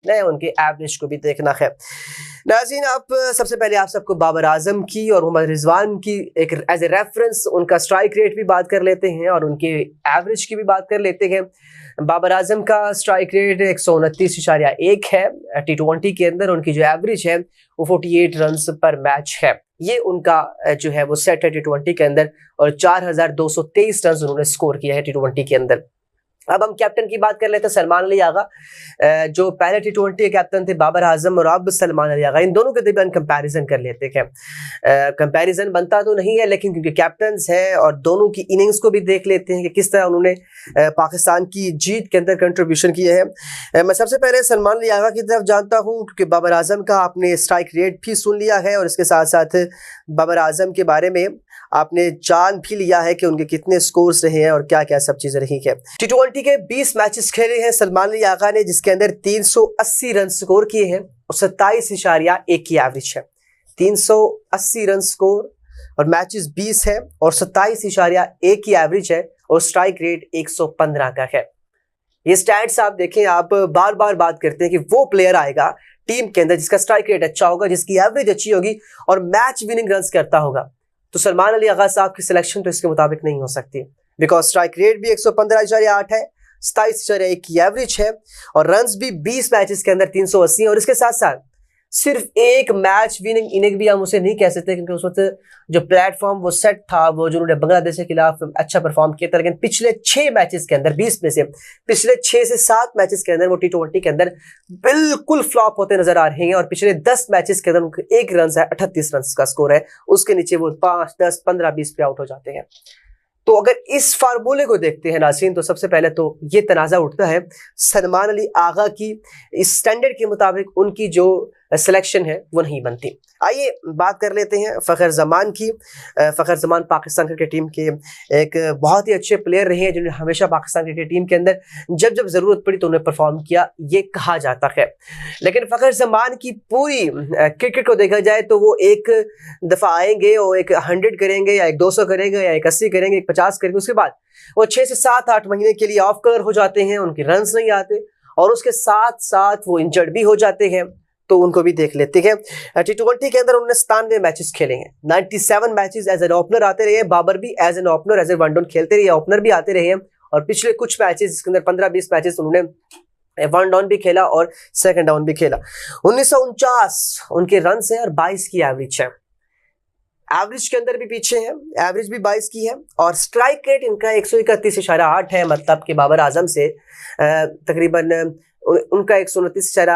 देखना है, उनके एवरेज को भी देखना है। नाज़रीन, आप सबसे पहले आप सबको बाबर आजम की और मोहम्मद रिजवान की एक एज ए रेफरेंस उनका स्ट्राइक रेट भी बात कर लेते हैं और उनके एवरेज की भी बात कर लेते हैं। बाबर आजम का स्ट्राइक रेट 129.1 है T20 के अंदर। उनकी जो एवरेज है वो 48 रन पर मैच है। ये उनका जो है वो सेट है T20 के अंदर और 4223 रन उन्होंने स्कोर किया है T20 के अंदर। अब हम कैप्टन की बात कर लेते हैं, सलमान अली आगा, जो पहले T20 के कैप्टन थे बाबर आजम और अब सलमान अली आगा, इन दोनों के दरमियान कंपैरिजन कर लेते हैं। कंपैरिजन बनता तो नहीं है लेकिन क्योंकि कैप्टन्स हैं और दोनों की इनिंग्स को भी देख लेते हैं कि किस तरह उन्होंने पाकिस्तान की जीत के अंदर कंट्रीब्यूशन किए हैं। मैं सबसे पहले सलमान अली आगा की तरफ जानता हूँ क्योंकि बाबर आजम का आपने स्ट्राइक रेट भी सुन लिया है और इसके साथ साथ बाबर आजम के बारे में आपने जान भी लिया है कि उनके कितने स्कोर्स रहे हैं और क्या क्या सब चीजें रही हैं। T20 के 20 मैचेस खेले हैं सलमान अली आगा ने, जिसके अंदर 380 रन स्कोर किए हैं और 27.1 की एवरेज है। 380 रन स्कोर और मैचेस 20 है और 27.1 की एवरेज है और स्ट्राइक रेट 115 का है। ये स्टैट्स आप देखें, आप बार बार बात करते हैं कि वो प्लेयर आएगा टीम के अंदर जिसका स्ट्राइक रेट अच्छा होगा, जिसकी एवरेज अच्छी होगी और मैच विनिंग रन करता होगा। तो सलमान अली आगा साहब की सिलेक्शन तो इसके मुताबिक नहीं हो सकती, बिकॉज स्ट्राइक रेट भी 115.8 है, 27.1 की एवरेज है और रन्स भी 20 मैचेस के अंदर 380 और इसके साथ साथ सिर्फ एक मैच विनिंग इनिंग भी हम उसे नहीं कह सकते क्योंकि उस वक्त जो प्लेटफॉर्म वो सेट था, वो जो उन्होंने बांग्लादेश के खिलाफ अच्छा परफॉर्म किया था, लेकिन पिछले 6 मैचेस के अंदर 20 में से पिछले 6 से 7 मैचेस के अंदर वो T20 के अंदर बिल्कुल फ्लॉप होते नजर आ रहे हैं और पिछले 10 मैचेस के अंदर 1 रन है, 38 रन का स्कोर है, उसके नीचे वो 5, 10, 15, 20 पे आउट हो जाते हैं। तो अगर इस फार्मूले को देखते हैं नाज़रीन, तो सबसे पहले तो ये तनाज़ा उठता है सलमान अली आगा की इस स्टैंडर्ड के मुताबिक उनकी जो सिलेक्शन है वो नहीं बनती। आइए बात कर लेते हैं फ़खर ज़मान की। फ़खर ज़मान पाकिस्तान क्रिकेट टीम के एक बहुत ही अच्छे प्लेयर रहे हैं जिन्होंने हमेशा पाकिस्तान क्रिकेट टीम के अंदर जब जब ज़रूरत पड़ी तो उन्हें परफॉर्म किया, ये कहा जाता है। लेकिन फ़खर ज़मान की पूरी क्रिकेट को देखा जाए तो वो एक दफ़ा आएंगे और एक 100 करेंगे या एक 200 करेंगे या एक 80 करेंगे, एक 50 करेंगे, उसके बाद वो 6 से 7-8 महीने के लिए ऑफ कलर हो जाते हैं, उनके रन नहीं आते और उसके साथ साथ वो इंजर्ड भी हो जाते हैं। तो उनको भी देख लेते हैं। T20 के अंदर उन्होंने 97 मैचेस खेले हैं, 97 मैचेस एज एन ओपनर आते रहे। बाबर भी as an opener, as a one down खेलते रहे, ओपनर भी आते रहे हैं और पिछले कुछ मैचेस जिसके अंदर 15-20 मैचेस उन्होंने वन डाउन भी खेला और सेकंड डाउन भी खेला। 1949 उनके रन है और 22 की एवरेज है। एवरेज के अंदर भी पीछे है, एवरेज भी 22 की है और स्ट्राइक रेट इनका 131.8 है, मतलब कि बाबर आजम से तकरीबन उनका 129.8